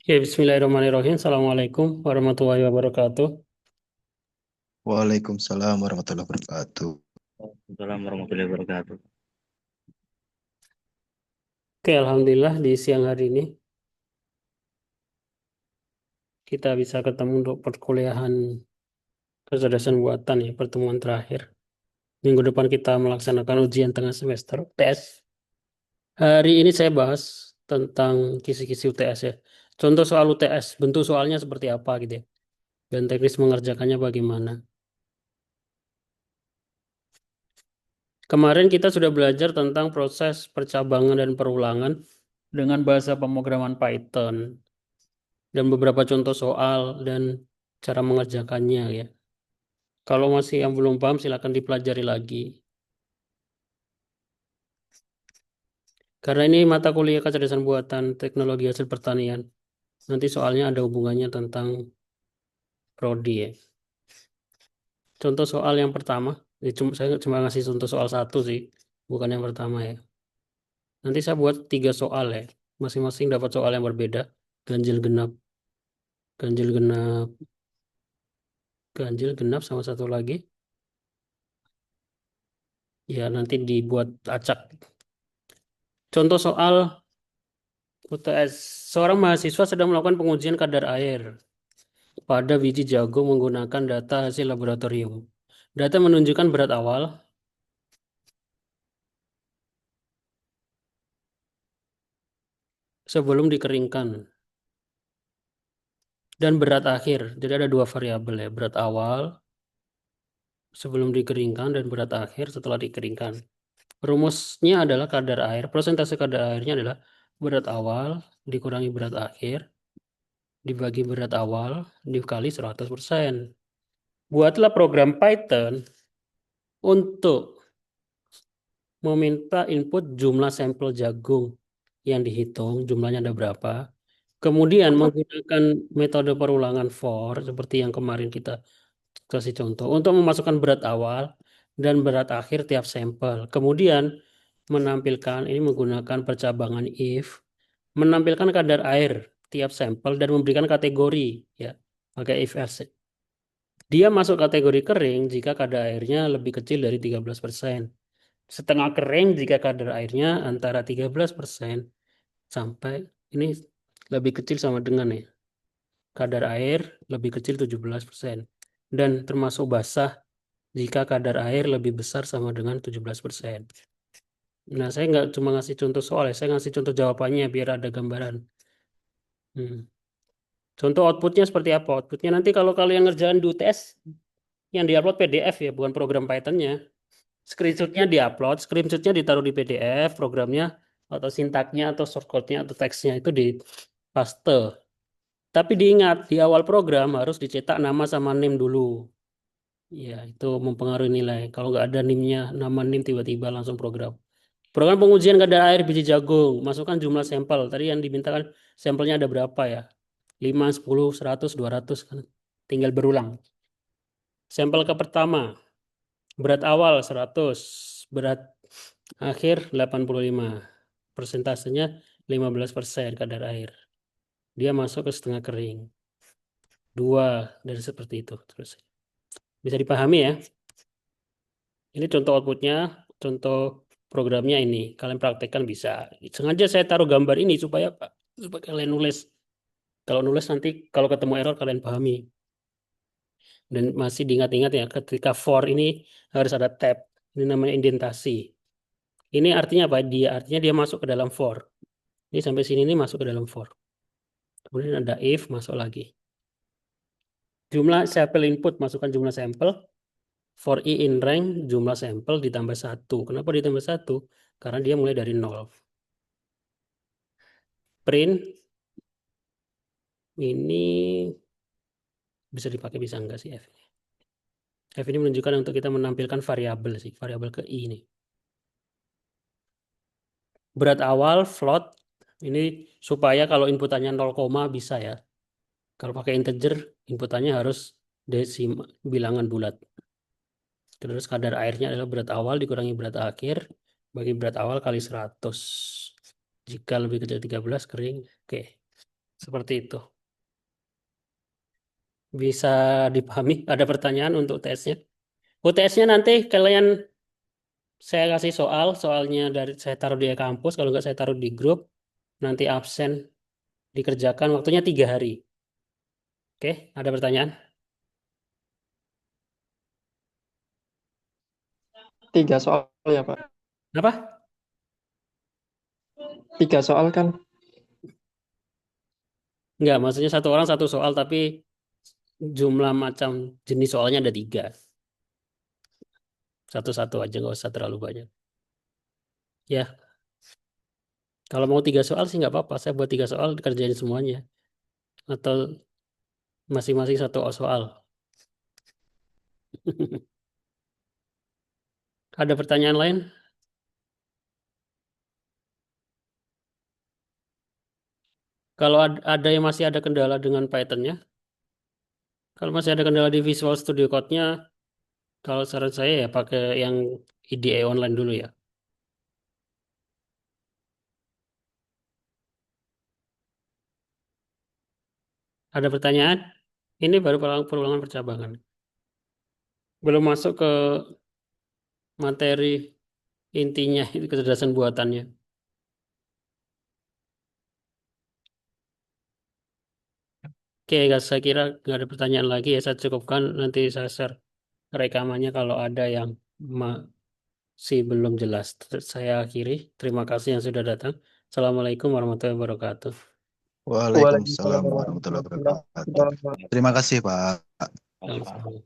Ya, Bismillahirrahmanirrahim. Assalamualaikum warahmatullahi wabarakatuh. Waalaikumsalam warahmatullahi wabarakatuh. Waalaikumsalam warahmatullahi wabarakatuh. Oke, Alhamdulillah di siang hari ini kita bisa ketemu untuk perkuliahan kecerdasan buatan ya, pertemuan terakhir. Minggu depan kita melaksanakan ujian tengah semester UTS. Hari ini saya bahas tentang kisi-kisi UTS ya. Contoh soal UTS, bentuk soalnya seperti apa gitu ya. Dan teknis mengerjakannya bagaimana. Kemarin kita sudah belajar tentang proses percabangan dan perulangan dengan bahasa pemrograman Python. Dan beberapa contoh soal dan cara mengerjakannya ya. Kalau masih yang belum paham silakan dipelajari lagi. Karena ini mata kuliah kecerdasan buatan teknologi hasil pertanian. Nanti soalnya ada hubungannya tentang prodi ya. Contoh soal yang pertama, saya cuma ngasih contoh soal satu sih, bukan yang pertama ya. Nanti saya buat 3 soal ya. Masing-masing dapat soal yang berbeda. Ganjil genap, ganjil genap, ganjil genap sama satu lagi. Ya nanti dibuat acak. Contoh soal UTS. Seorang mahasiswa sedang melakukan pengujian kadar air pada biji jagung menggunakan data hasil laboratorium. Data menunjukkan berat awal sebelum dikeringkan dan berat akhir. Jadi ada 2 variabel ya, berat awal sebelum dikeringkan dan berat akhir setelah dikeringkan. Rumusnya adalah kadar air, persentase kadar airnya adalah berat awal dikurangi berat akhir dibagi berat awal dikali 100%. Buatlah program Python untuk meminta input jumlah sampel jagung yang dihitung, jumlahnya ada berapa. Kemudian menggunakan metode perulangan for, seperti yang kemarin kita kasih contoh, untuk memasukkan berat awal dan berat akhir tiap sampel. Kemudian menampilkan, ini menggunakan percabangan if, menampilkan kadar air tiap sampel dan memberikan kategori, ya, pakai if else. Dia masuk kategori kering jika kadar airnya lebih kecil dari 13%. Setengah kering jika kadar airnya antara 13% sampai ini lebih kecil sama dengan ya. Kadar air lebih kecil 17%. Dan termasuk basah jika kadar air lebih besar sama dengan 17%. Nah, saya nggak cuma ngasih contoh soal ya, saya ngasih contoh jawabannya biar ada gambaran. Hmm. Contoh outputnya seperti apa? Outputnya nanti kalau kalian ngerjain di UTS, yang diupload PDF ya, bukan program Pythonnya. Screenshotnya diupload, screenshotnya ditaruh di PDF, programnya atau sintaknya atau shortcode-nya atau teksnya itu di paste. Tapi diingat di awal program harus dicetak nama sama name dulu. Ya, itu mempengaruhi nilai. Kalau nggak ada NIM-nya, nama NIM tiba-tiba langsung program. Program pengujian kadar air biji jagung, masukkan jumlah sampel. Tadi yang dimintakan sampelnya ada berapa ya? 5, 10, 100, 200 kan. Tinggal berulang. Sampel ke pertama, berat awal 100, berat akhir 85. Persentasenya 15% kadar air. Dia masuk ke setengah kering. 2 dan seperti itu terus. Bisa dipahami ya? Ini contoh outputnya, contoh programnya ini. Kalian praktekkan bisa. Sengaja saya taruh gambar ini supaya kalian nulis. Kalau nulis nanti kalau ketemu error kalian pahami. Dan masih diingat-ingat ya, ketika for ini harus ada tab. Ini namanya indentasi. Ini artinya apa? Artinya dia masuk ke dalam for. Ini sampai sini ini masuk ke dalam for. Kemudian ada if masuk lagi. Jumlah sampel input, masukkan jumlah sampel. For i in rank, jumlah sampel ditambah 1. Kenapa ditambah 1? Karena dia mulai dari 0. Print, ini bisa dipakai, bisa enggak sih F ini. F ini menunjukkan untuk kita menampilkan variabel sih, variabel ke i ini. Berat awal, float, ini supaya kalau inputannya 0, bisa ya. Kalau pakai integer, inputannya harus bilangan bulat. Terus kadar airnya adalah berat awal dikurangi berat akhir bagi berat awal kali 100. Jika lebih kecil 13 kering. Oke. Seperti itu. Bisa dipahami? Ada pertanyaan untuk tesnya? UTS-nya nanti kalian saya kasih soalnya dari saya taruh di kampus, kalau nggak saya taruh di grup, nanti absen dikerjakan waktunya 3 hari. Oke, ada pertanyaan? 3 soal ya Pak. Apa? 3 soal kan? Enggak, maksudnya satu orang satu soal, tapi jumlah macam jenis soalnya ada 3. Satu-satu aja, nggak usah terlalu banyak. Ya, kalau mau 3 soal sih nggak apa-apa. Saya buat 3 soal dikerjain semuanya. Atau masing-masing satu soal. Ada pertanyaan lain? Kalau ada yang masih ada kendala dengan Python-nya, kalau masih ada kendala di Visual Studio Code-nya, kalau saran saya ya pakai yang IDE online dulu ya. Ada pertanyaan? Ini baru perulangan percabangan. Belum masuk ke materi intinya, itu kecerdasan buatannya. Oke, guys, saya kira nggak ada pertanyaan lagi ya. Saya cukupkan, nanti saya share rekamannya kalau ada yang masih belum jelas. Saya akhiri. Terima kasih yang sudah datang. Assalamualaikum warahmatullahi wabarakatuh. Waalaikumsalam warahmatullahi wabarakatuh. Terima kasih, Pak. Sama-sama.